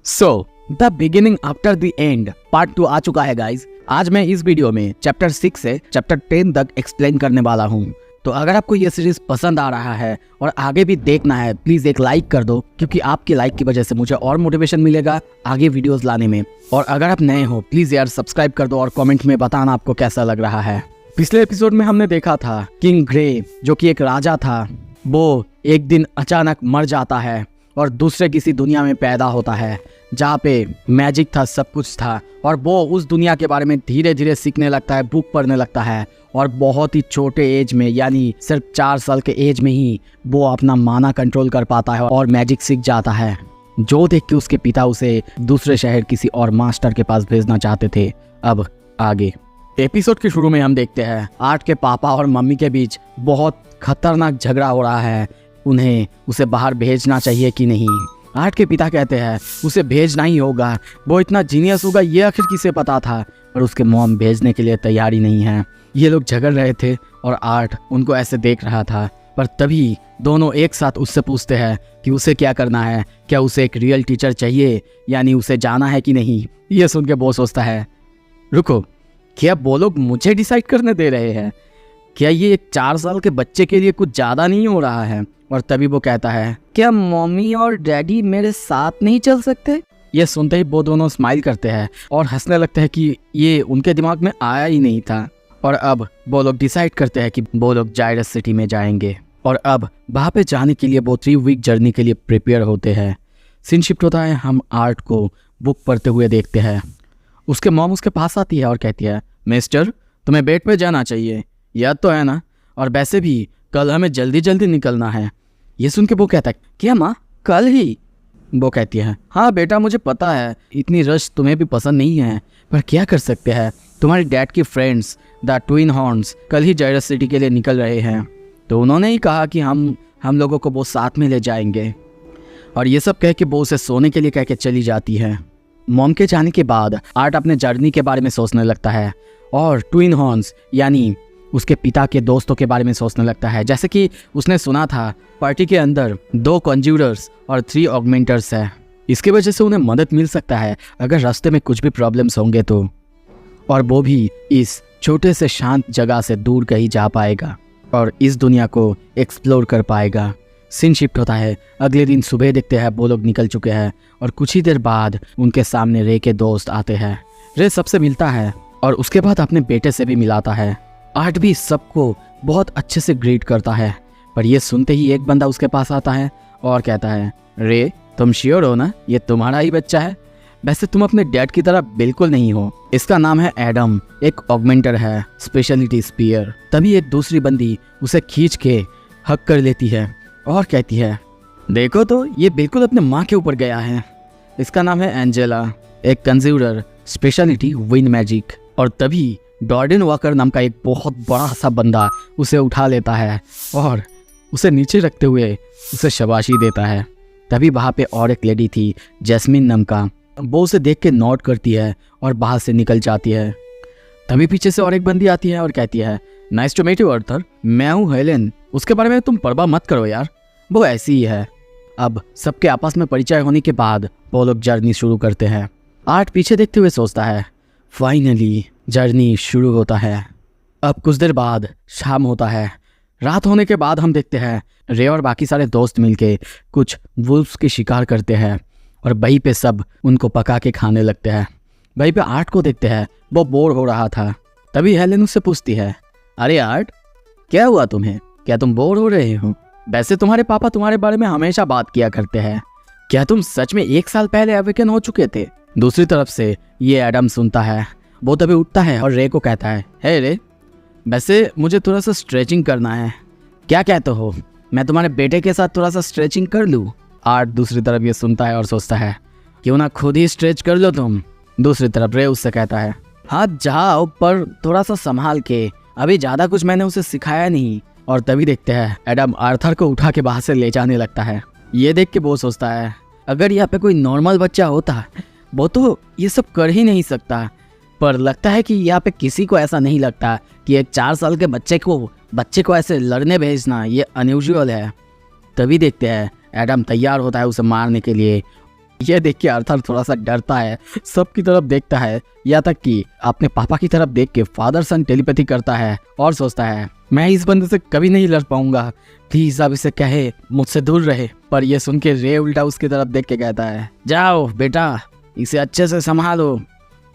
So the beginning after the end part 2 आ चुका है guys. आज मैं इस वीडियो में चैप्टर 6 से चैप्टर 10 तक एक्सप्लेन करने वाला हूँ। तो अगर आपको ये सीरीज पसंद आ रहा है और आगे भी देखना है, प्लीज एक लाइक कर दो, क्योंकि आपकी लाइक की वजह से मुझे और मोटिवेशन मिलेगा आगे वीडियोस लाने में। और अगर आप नए हो प्लीज यार सब्सक्राइब कर दो और कमेंट में बताना आपको कैसा लग रहा है। पिछले एपिसोड में हमने देखा था किंग ग्रे, जो कि एक राजा था, वो एक दिन अचानक मर जाता है और दूसरे किसी दुनिया में पैदा होता है जहाँ पे मैजिक था, सब कुछ था। और वो उस दुनिया के बारे में धीरे धीरे सीखने लगता है, बुक पढ़ने लगता है और बहुत ही छोटे एज में, यानी सिर्फ 4 साल के एज में ही वो अपना माना कंट्रोल कर पाता है और मैजिक सीख जाता है, जो देख के उसके पिता उसे दूसरे शहर किसी और मास्टर के पास भेजना चाहते थे। अब आगे एपिसोड के शुरू में हम देखते हैं आर्ट के पापा और मम्मी के बीच बहुत खतरनाक झगड़ा हो रहा है, उन्हें उसे बाहर भेजना चाहिए कि नहीं। आर्ट के पिता कहते हैं उसे भेजना ही होगा, वो इतना जीनियस होगा ये आखिर किसे पता था, पर उसके मॉम भेजने के लिए तैयारी नहीं है। ये लोग झगड़ रहे थे और आर्ट उनको ऐसे देख रहा था, पर तभी दोनों एक साथ उससे पूछते हैं कि उसे क्या करना है, क्या उसे एक रियल टीचर चाहिए, यानी उसे जाना है कि नहीं। ये सुन के वो सोचता है, रुको, क्या वो लोग मुझे डिसाइड करने दे रहे हैं? क्या ये एक 4 साल के बच्चे के लिए कुछ ज़्यादा नहीं हो रहा है? और तभी वो कहता है, क्या मम्मी और डैडी मेरे साथ नहीं चल सकते? ये सुनते ही वो दोनों स्माइल करते हैं और हंसने लगते हैं कि ये उनके दिमाग में आया ही नहीं था। और अब वो लोग डिसाइड करते हैं कि वो लोग जायरस सिटी में जाएंगे और अब वहाँ पे जाने के लिए वो 3 वीक जर्नी के लिए प्रिपेयर होते हैं। सीन शिफ्ट होता है, हम आर्ट को बुक पढ़ते हुए देखते हैं। उसके मॉम उसके पास आती है और कहती है, मिस्टर तुम्हें बेड पे जाना चाहिए, याद तो है ना? और वैसे भी कल हमें जल्दी जल्दी निकलना है। ये सुन के वो कहता है, क्या माँ कल ही? वो कहती है, हाँ बेटा मुझे पता है इतनी रश तुम्हें भी पसंद नहीं है, पर क्या कर सकते हैं, तुम्हारे डैड की फ्रेंड्स द ट्विन हॉर्न्स कल ही जायरस सिटी के लिए निकल रहे हैं, तो उन्होंने ही कहा कि हम लोगों को वो साथ में ले जाएंगे। और ये सब कह के वो उसे सोने के लिए कह के चली जाती है। मॉम के जाने के बाद आर्ट अपने जर्नी के बारे में सोचने लगता है और ट्विन हॉर्न्स यानी उसके पिता के दोस्तों के बारे में सोचने लगता है। जैसे कि उसने सुना था पार्टी के अंदर 2 कॉन्ज्यूरर्स और 3 ऑगमेंटर्स है, इसकी वजह से उन्हें मदद मिल सकता है अगर रास्ते में कुछ भी प्रॉब्लम्स होंगे तो, और वो भी इस छोटे से शांत जगह से दूर कहीं जा पाएगा और इस दुनिया को एक्सप्लोर कर पाएगा। सीन शिफ्ट होता है, अगले दिन सुबह देखते हैं वो लोग निकल चुके हैं और कुछ ही देर बाद उनके सामने रे के दोस्त आते हैं। रे सबसे मिलता है और उसके बाद अपने बेटे से भी मिलाता है। आर्ट भी सबको बहुत अच्छे से ग्रीट करता है, पर ये सुनते ही एक बंदा उसके पास आता है और कहता है, रे तुम श्योर हो ना ये तुम्हारा ही बच्चा है? वैसे तुम अपने डैड की तरह बिल्कुल नहीं हो। इसका नाम है एडम, एक ऑगमेंटर है, स्पेशलिटी स्पीयर। तभी एक दूसरी बंदी उसे खींच के हक कर लेती है और कहती है, देखो तो ये बिल्कुल अपने माँ के ऊपर गया है। इसका नाम है एंजेला, एक कंज्यूरर, स्पेशलिटी विंड मैजिक। और तभी डॉर्डन वॉकर नाम का एक बहुत बड़ा सा बंदा उसे उठा लेता है और उसे नीचे रखते हुए उसे शाबाशी देता है। तभी वहाँ पे और एक लेडी थी, जैस्मिन नाम का, वो उसे देख के नोट करती है और बाहर से निकल जाती है। तभी पीछे से और एक बंदी आती है और कहती है, nice to meet you Arthur, मैं हूँ हेलेन, उसके बारे में तुम परवाह मत करो यार, वो ऐसी ही है। अब सबके आपस में परिचय होने के बाद वो लोग जर्नी शुरू करते हैं। आर्ट पीछे देखते हुए सोचता है, फाइनली जर्नी शुरू होता है। अब कुछ देर बाद शाम होता है। रात होने के बाद हम देखते हैं रे और बाकी सारे दोस्त मिलके कुछ वुल्फ्स के शिकार करते हैं और वहीं पे सब उनको पका के खाने लगते हैं। वहीं पे आर्ट को देखते हैं, वो बोर हो रहा था। तभी हेलेन उससे पूछती है, अरे आर्ट क्या हुआ तुम्हें, क्या तुम बोर हो रहे हो? वैसे तुम्हारे पापा तुम्हारे बारे में हमेशा बात किया करते हैं, क्या तुम सच में 1 साल पहले अवेकन हो चुके थे? दूसरी तरफ से ये एडम सुनता है, वो तभी उठता है और रे को कहता है, हे रे, वैसे मुझे थोड़ा सा स्ट्रेचिंग करना है, क्या कहते हो मैं तुम्हारे बेटे के साथ थोड़ा सा स्ट्रेचिंग कर लूँ? आर्ट दूसरी तरफ ये सुनता है और सोचता है, क्यों ना खुद ही स्ट्रेच कर लो तुम। दूसरी तरफ रे उससे कहता है, हाँ जाओ, पर थोड़ा सा संभाल के, अभी ज़्यादा कुछ मैंने उसे सिखाया नहीं। और तभी देखते हैं एडम आर्थर को उठा के बाहर से ले जाने लगता है। ये देख के वो सोचता है, अगर यहाँ पे कोई नॉर्मल बच्चा होता वो तो ये सब कर ही नहीं सकता, पर लगता है कि यहाँ पे किसी को ऐसा नहीं लगता कि एक 4 साल के बच्चे को ऐसे लड़ने भेजना ये अनयूजुअल है। तभी देखते हैं एडम तैयार होता है उसे मारने के लिए। यह देख के आर्थर थोड़ा सा डरता है, सबकी तरफ देखता है, यहाँ तक कि अपने पापा की तरफ देख के फादर सन टेलीपैथी करता है और सोचता है मैं इस बंदे से कभी नहीं लड़ पाऊंगा, प्लीज अब इसे कहे मुझसे दूर रहे। पर यह सुन के रे उल्टा उसकी तरफ देख के कहता है जाओ बेटा, इसे अच्छे से संभालो।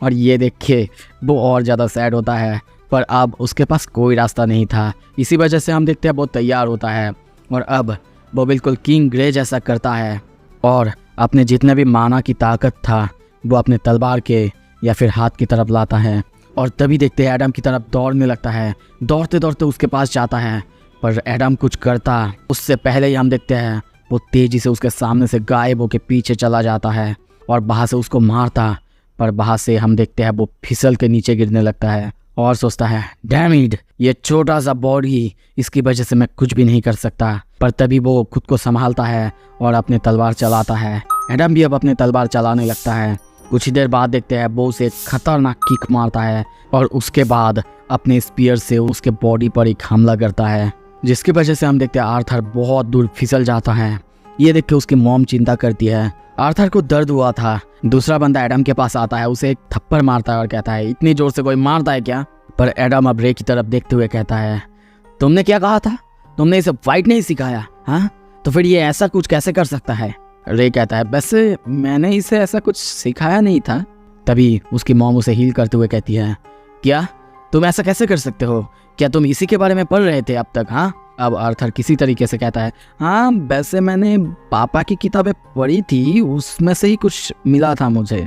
और ये देख के वो और ज़्यादा सैड होता है, पर अब उसके पास कोई रास्ता नहीं था। इसी वजह से हम देखते हैं वो तैयार होता है और अब वो बिल्कुल किंग ग्रे जैसा करता है और अपने जितने भी माना की ताकत था वो अपने तलवार के या फिर हाथ की तरफ लाता है। और तभी देखते हैं एडम की तरफ दौड़ने लगता है, दौड़ते दौड़ते उसके पास जाता है, पर एडम कुछ करता उससे पहले ही हम देखते हैं वो तेज़ी से उसके सामने से गायब होकर पीछे चला जाता है और वहाँ से उसको मारता, पर वहाँ से हम देखते हैं वो फिसल के नीचे गिरने लगता है और सोचता है डैम इट, ये छोटा सा बॉडी, इसकी वजह से मैं कुछ भी नहीं कर सकता। पर तभी वो खुद को संभालता है और अपने तलवार चलाता है। एडम भी अब अपने तलवार चलाने लगता है। कुछ ही देर बाद देखते हैं वो उसे एक खतरनाक किक मारता है और उसके बाद अपने स्पीयर से उसके बॉडी पर एक हमला करता है, जिसकी वजह से हम देखते हैं आर्थर बहुत दूर फिसल जाता है। ये देख के उसकी मॉम चिंता करती है। आर्थर को दर्द हुआ था। दूसरा बंदा एडम के पास आता है, उसे एक थप्पड़ मारता है और कहता है इतनी जोर से कोई मारता है क्या? पर एडम अब रे की तरफ देखते हुए कहता है तुमने क्या कहा था, तुमने इसे फाइट नहीं सिखाया, हाँ तो फिर ये ऐसा कुछ कैसे कर सकता है? रे कहता है वैसे मैंने इसे ऐसा कुछ सिखाया नहीं था। तभी उसकी मॉम उसे हील करते हुए कहती है क्या तुम ऐसा कैसे कर सकते हो, क्या तुम इसी के बारे में पढ़ रहे थे अब तक? हाँ। अब आर्थर किसी तरीके से कहता है हाँ वैसे मैंने पापा की किताबें पढ़ी थी, उसमें से ही कुछ मिला था मुझे।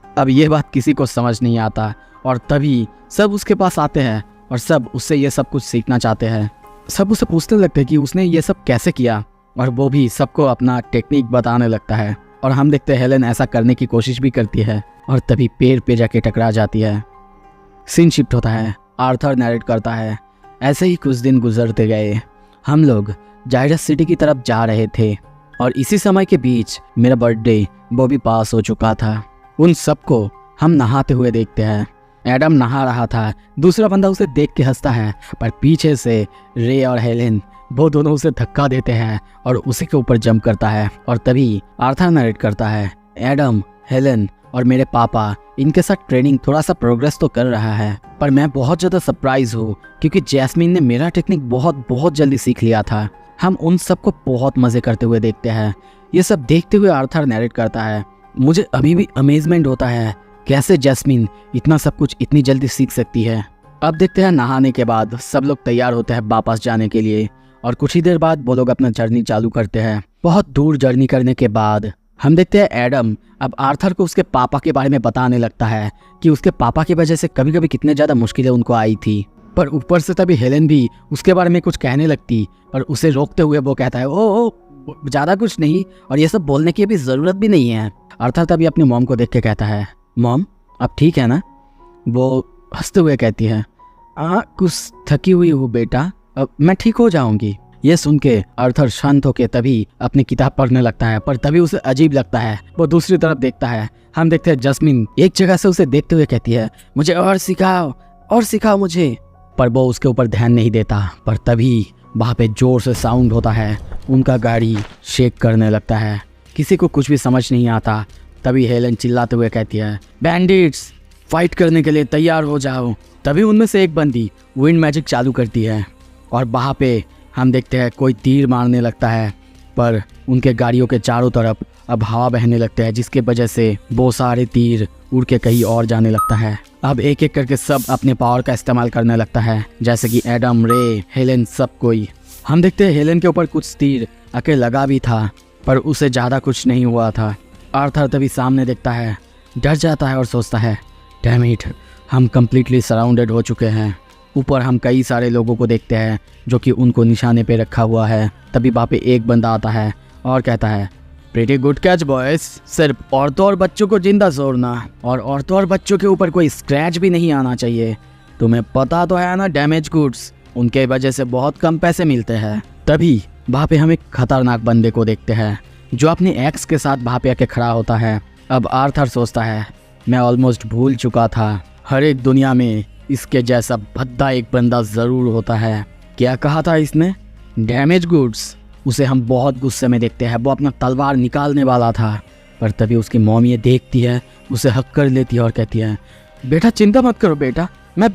अब ये बात किसी को समझ नहीं आता और तभी सब उसके पास आते हैं और सब उससे ये सब कुछ सीखना चाहते हैं। सब उसे पूछने लगते हैं कि उसने ये सब कैसे किया और वो भी सबको अपना टेक्निक बताने लगता है। और हम देखते हैं हेलेन ऐसा करने की कोशिश भी करती है और तभी पेड़ पे जाके टकरा जाती है। सीन शिफ्ट होता है, आर्थर नैरेट करता है ऐसे ही कुछ दिन गुजरते गए। हम लोग जायरस सिटी की तरफ जा रहे थे और इसी समय के बीच मेरा बर्थडे वो भी पास हो चुका था। उन सबको हम नहाते हुए देखते हैं। एडम नहा रहा था, दूसरा बंदा उसे देख के हंसता है, पर पीछे से रे और हेलेन वो दोनों उसे धक्का देते हैं और उसी के ऊपर जंप करता है। और तभी आर्थर नरेट करता है एडम, हेलेन और मेरे पापा इनके साथ ट्रेनिंग थोड़ा सा प्रोग्रेस तो कर रहा है, पर मैं बहुत ज़्यादा सरप्राइज हूँ क्योंकि जैस्मीन ने मेरा टेक्निक बहुत जल्दी सीख लिया था। हम उन सबको बहुत मज़े करते हुए देखते हैं। ये सब देखते हुए आर्थर नरेट करता है मुझे अभी भी अमेजमेंट होता है कैसे जैस्मीन इतना सब कुछ इतनी जल्दी सीख सकती है। अब देखते हैं नहाने के बाद सब लोग तैयार होते हैं वापस जाने के लिए और कुछ ही देर बाद वो लोग अपना जर्नी चालू करते हैं। बहुत दूर जर्नी करने के बाद हम देखते हैं एडम अब आर्थर को उसके पापा के बारे में बताने लगता है कि उसके पापा की वजह से कभी कभी कितने ज़्यादा मुश्किलें उनको आई थी। पर ऊपर से तभी हेलेन भी उसके बारे में कुछ कहने लगती और उसे रोकते हुए वो कहता है ओ ज़्यादा कुछ नहीं और ये सब बोलने की अभी ज़रूरत भी नहीं है। आर्थर तभी अपनी मॉम को देख के कहता है मॉम अब ठीक है ना? वो हंसते हुए कहती है कुछ थकी हुई हूँ बेटा, अब मैं ठीक हो जाऊंगी। ये सुन के आर्थर शांत होकर तभी अपनी किताब पढ़ने लगता है, पर तभी उसे अजीब लगता है। वो दूसरी तरफ देखता है। हम देखते हैं जैस्मीन एक जगह से उसे देखते हुए कहती है मुझे और सिखाओ मुझे, पर वो उसके ऊपर ध्यान नहीं देता। पर तभी वहाँ पे जोर से साउंड होता है, उनका गाड़ी शेक करने लगता है। किसी को कुछ भी समझ नहीं आता। तभी हेलेन चिल्लाते हुए कहती है बैंडिट्स फाइट करने के लिए तैयार हो जाओ। तभी उनमें से एक बंदी विंड मैजिक चालू करती है और वहाँ पे हम देखते हैं कोई तीर मारने लगता है, पर उनके गाड़ियों के चारों तरफ अब हवा बहने लगते हैं, जिसके वजह से वो सारे तीर उड़ के कहीं और जाने लगता है। अब एक एक करके सब अपने पावर का इस्तेमाल करने लगता है, जैसे कि एडम, रे, हेलेन, सब कोई। हम देखते हैं हेलेन के ऊपर कुछ तीर आके लगा भी था, पर उसे ज़्यादा कुछ नहीं हुआ था। आर्थर तभी सामने देखता है, डर जाता है और सोचता है डैम इट, हम कम्प्लीटली सराउंडेड हो चुके हैं। ऊपर हम कई सारे लोगों को देखते हैं जो कि उनको निशाने पे रखा हुआ है। तभी वहाँ पे एक बंदा आता है और कहता है प्रीटी गुड कैच बॉयज, सिर्फ औरतों और बच्चों को जिंदा छोड़ना और औरतों और बच्चों के ऊपर कोई स्क्रैच भी नहीं आना चाहिए। तुम्हें पता तो है ना डैमेज गुड्स, उनके वजह से बहुत कम पैसे मिलते हैं। तभी वहाँ पे हम एक खतरनाक बंदे को देखते हैं जो अपने एक्स के साथ वहाँ पे आके खड़ा होता है। अब आर्थर सोचता है मैं ऑलमोस्ट भूल चुका था, हर एक दुनिया में इसके जैसा भद्दा एक बंदा ज़रूर होता है। क्या कहा था इसने? Damage goods. उसे हम बहुत गुस्से में देखते हैं, वो अपना तलवार निकालने वाला था, पर तभी उसकी मॉम ये देखती है, उसे हक कर लेती है और कहती है, बेटा चिंता मत करो बेटा, मैं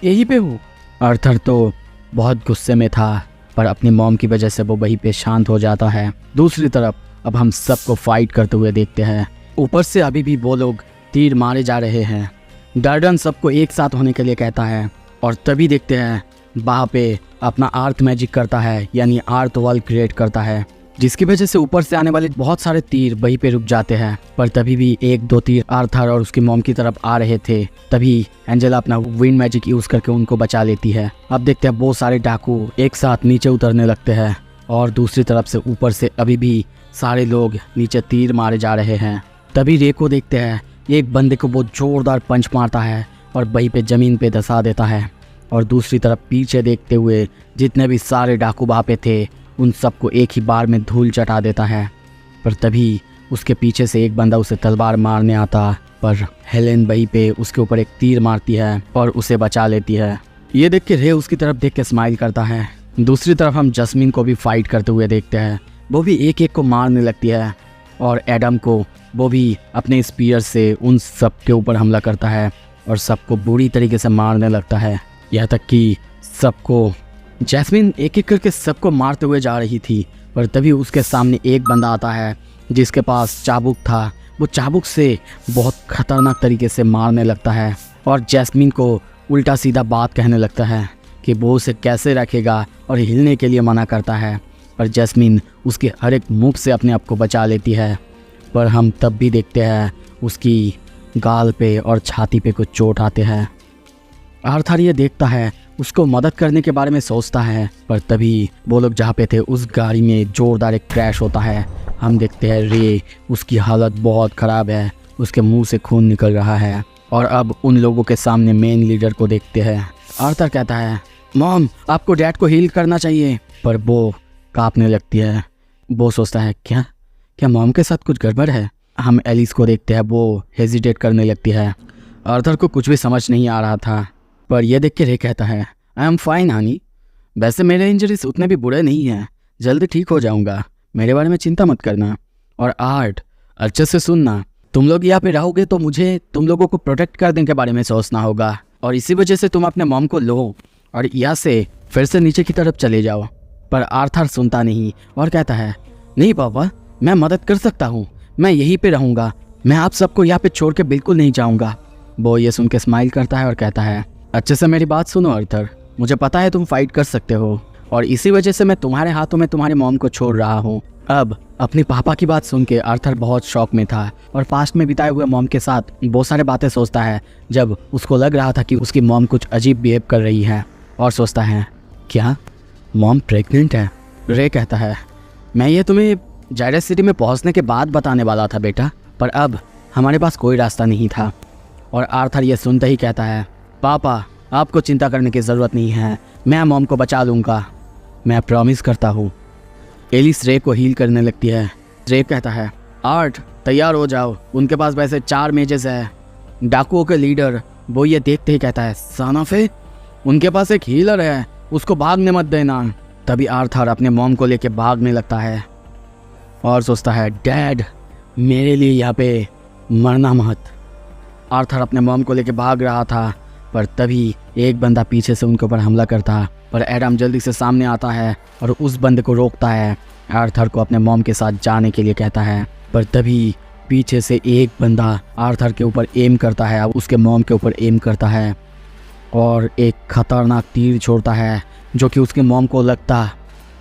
यहीं पे हूँ। आर्थर तो बहुत गुस्से में था, पर अपनी मॉम की वजह से वो वहीं पे शांत हो जाता है। दूसरी तरफ अब हम सबको फाइट करते हुए देखते हैं। ऊपर से अभी भी वो लोग तीर मारे जा रहे हैं। डर्डन सबको एक साथ होने के लिए कहता है और तभी देखते हैं वहाँ पे अपना आर्थ मैजिक करता है, यानी आर्थ वॉल क्रिएट करता है, जिसकी वजह से ऊपर से आने वाले बहुत सारे तीर वहीं पे रुक जाते हैं। पर तभी भी एक दो तीर आर्थर और उसकी मॉम की तरफ आ रहे थे। तभी एंजेला अपना विंड मैजिक यूज करके उनको बचा लेती है। अब देखते हैं बहुत सारे डाकू एक साथ नीचे उतरने लगते हैं और दूसरी तरफ से ऊपर से अभी भी सारे लोग नीचे तीर मारे जा रहे हैं। तभी रे को देखते हैं, एक बंदे को वो जोरदार पंच मारता है और वहीं पे जमीन पे धंसा देता है। और दूसरी तरफ पीछे देखते हुए जितने भी सारे डाकू वहाँ पे थे उन सबको एक ही बार में धूल चटा देता है। पर तभी उसके पीछे से एक बंदा उसे तलवार मारने आता, पर हेलेन वहीं पे उसके ऊपर एक तीर मारती है और उसे बचा लेती है। ये देख के रे उसकी तरफ देख के स्माइल करता है। दूसरी तरफ हम जस्मिन को भी फाइट करते हुए देखते हैं। वो भी एक एक को मारने लगती है और एडम को वो भी अपने स्पीयर से उन सब के ऊपर हमला करता है और सबको बुरी तरीके से मारने लगता है। यहाँ तक कि सबको जैस्मिन एक एक करके सबको मारते हुए जा रही थी, पर तभी उसके सामने एक बंदा आता है जिसके पास चाबुक था। वो चाबुक से बहुत खतरनाक तरीके से मारने लगता है और जैस्मिन को उल्टा सीधा बात कहने लगता है कि वो उसे कैसे रखेगा और हिलने के लिए मना करता है। पर जैस्मिन उसके हर एक मुख से अपने आप को बचा लेती है। पर हम तब भी देखते हैं उसकी गाल पे और छाती पे कुछ चोट आते हैं। आर्थर ये देखता है, उसको मदद करने के बारे में सोचता है, पर तभी वो लोग जहाँ पे थे उस गाड़ी में जोरदार एक क्रैश होता है। हम देखते हैं रे, उसकी हालत बहुत ख़राब है, उसके मुंह से खून निकल रहा है। और अब उन लोगों के सामने मेन लीडर को देखते हैं। आर्थर कहता है, मॉम आपको डैड को हील करना चाहिए, पर वो कांपने लगती है। वो सोचता है क्या मॉम के साथ कुछ गड़बड़ है। हम एलिस को देखते हैं, वो हेजिटेट करने लगती है। आर्थर को कुछ भी समझ नहीं आ रहा था, पर यह देख के रे कहता है, आई एम फाइन हनी, वैसे मेरे इंजरीज उतने भी बुरे नहीं हैं, जल्दी ठीक हो जाऊंगा, मेरे बारे में चिंता मत करना। और आर्ट अच्छे से सुनना, तुम लोग यहाँ पे रहोगे तो मुझे तुम लोगों को प्रोटेक्ट करने के बारे में सोचना होगा, और इसी वजह से तुम अपने मॉम को लो और यहाँ से फिर से नीचे की तरफ चले जाओ। पर आर्थर सुनता नहीं और कहता है, नहीं पापा, मैं मदद कर सकता हूँ, मैं यहीं पे रहूँगा, मैं आप सबको यहाँ पे छोड़ के बिल्कुल नहीं जाऊँगा। वो ये सुन के स्माइल करता है और कहता है, अच्छे से मेरी बात सुनो आर्थर, मुझे पता है तुम फाइट कर सकते हो और इसी वजह से मैं तुम्हारे हाथों में तुम्हारे मॉम को छोड़ रहा हूँ। अब अपने पापा की बात सुन के आर्थर बहुत शौक में था और पास्ट में बिताए हुए मॉम के साथ बहुत सारे बातें सोचता है, जब उसको लग रहा था कि उसकी मॉम कुछ अजीब बिहेव कर रही है, और सोचता है, क्या मॉम प्रेग्नेंट है। रे कहता है, मैं ये तुम्हें जायरस सिटी में पहुंचने के बाद बताने वाला था बेटा, पर अब हमारे पास कोई रास्ता नहीं था। और आर्थर ये सुनते ही कहता है, पापा आपको चिंता करने की ज़रूरत नहीं है, मैं मॉम को बचा लूँगा, मैं प्रॉमिस करता हूँ। एलिस रे को हील करने लगती है। रे कहता है, आर्ट तैयार हो जाओ, उनके पास वैसे 4 मेजेस है। डाकुओं के लीडर वो ये देखते ही कहता है, सानाफे उनके पास एक हीलर है, उसको भागने मत देना। तभी आर्थर अपने मॉम को लेके भागने लगता है और सोचता है, डैड मेरे लिए यहाँ पे मरना मत। आर्थर अपने मॉम को लेके भाग रहा था, पर तभी एक बंदा पीछे से उनके ऊपर हमला करता, पर एडम जल्दी से सामने आता है और उस बंदे को रोकता है। आर्थर को अपने मॉम के साथ जाने के लिए कहता है, पर तभी पीछे से एक बंदा आर्थर के ऊपर एम करता है, उसके मॉम के ऊपर एम करता है और एक खतरनाक तीर छोड़ता है जो कि उसके मॉम को लगता,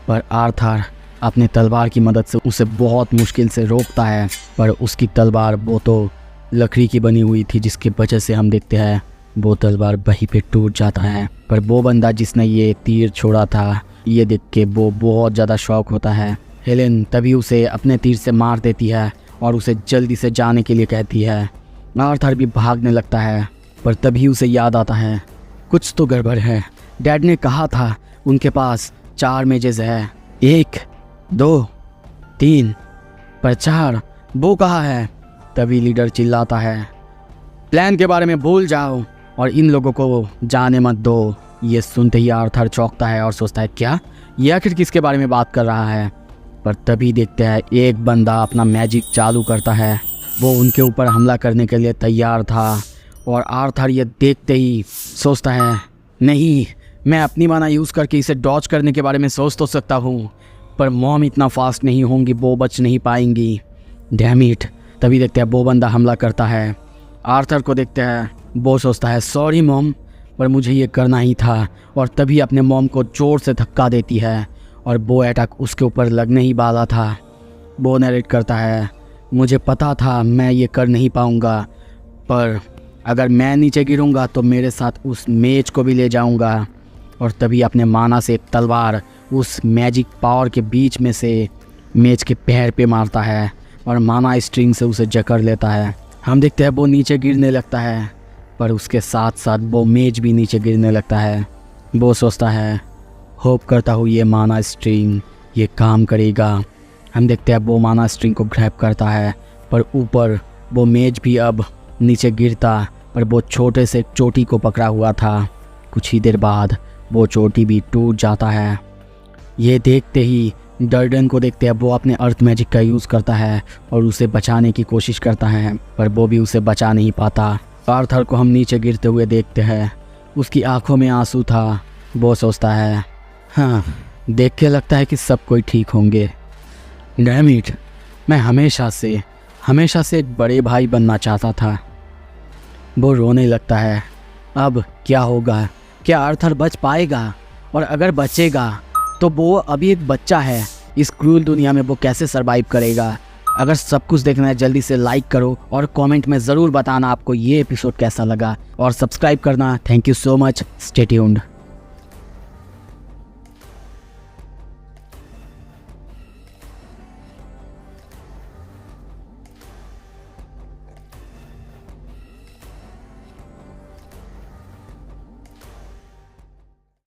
पर आर्थर अपने तलवार की मदद से उसे बहुत मुश्किल से रोकता है। पर उसकी तलवार वो तो लकड़ी की बनी हुई थी, जिसकी वजह से हम देखते हैं वो तलवार वहीं पे टूट जाता है। पर वो बंदा जिसने ये तीर छोड़ा था, ये देख के वो बहुत ज़्यादा शौक होता है। हेलेन तभी उसे अपने तीर से मार देती है और उसे जल्दी से जाने के लिए कहती है। आर्थर भी भागने लगता है, पर तभी उसे याद आता है, कुछ तो गड़बड़ है। डैड ने कहा था उनके पास 4 मेजेस है, 1 2 3, पर 4 वो कहाँ है। तभी लीडर चिल्लाता है, प्लान के बारे में भूल जाओ और इन लोगों को जाने मत दो। ये सुनते ही आर्थर चौंकता है और सोचता है, क्या ये आखिर किसके बारे में बात कर रहा है। पर तभी देखते हैं एक बंदा अपना मैजिक चालू करता है। वो उनके ऊपर हमला करने के लिए तैयार था और आर्थर ये देखते ही सोचता है, नहीं, मैं अपनी माना यूज़ करके इसे डॉज करने के बारे में सोच तो सकता हूँ, पर मॉम इतना फास्ट नहीं होंगी, वो बच नहीं पाएंगी। Damn it. तभी देखते हैं वो बंदा हमला करता है। आर्थर को देखते हैं, वो सोचता है, सॉरी मॉम, पर मुझे ये करना ही था, और तभी अपने मॉम को जोर से धक्का देती है और वो अटैक उसके ऊपर लगने ही वाला था। वो नरेट करता है, मुझे पता था मैं ये कर नहीं पाऊँगा, पर अगर मैं नीचे गिरूँगा तो मेरे साथ उस मेज को भी ले जाऊँगा। और तभी अपने माना से एक तलवार उस मैजिक पावर के बीच में से मेज के पैर पे मारता है और माना स्ट्रिंग से उसे जकड़ लेता है। हम देखते हैं वो नीचे गिरने लगता है, पर उसके साथ साथ वो मेज भी नीचे गिरने लगता है। वो सोचता है, होप करता हूँ ये माना स्ट्रिंग ये काम करेगा। हम देखते हैं वो माना स्ट्रिंग को ग्रैब करता है, पर ऊपर वो मेज भी अब नीचे गिरता, पर वो छोटे से चोटी को पकड़ा हुआ था। कुछ ही देर बाद वो चोटी भी टूट जाता है। ये देखते ही डर्डन को देखते हैं, वो अपने अर्थ मैजिक का यूज़ करता है और उसे बचाने की कोशिश करता है, पर वो भी उसे बचा नहीं पाता। आर्थर को हम नीचे गिरते हुए देखते हैं, उसकी आंखों में आंसू था। वो सोचता है, हाँ, देख के लगता है कि सब कोई ठीक होंगे। डैम इट, मैं हमेशा से एक बड़े भाई बनना चाहता था। वो रोने लगता है। अब क्या होगा? क्या आर्थर बच पाएगा? और अगर बचेगा तो वो अभी एक बच्चा है, इस क्रूल दुनिया में वो कैसे सरवाइव करेगा? अगर सब कुछ देखना है जल्दी से लाइक करो और कमेंट में ज़रूर बताना आपको ये एपिसोड कैसा लगा, और सब्सक्राइब करना। Thank you so much. Stay tuned.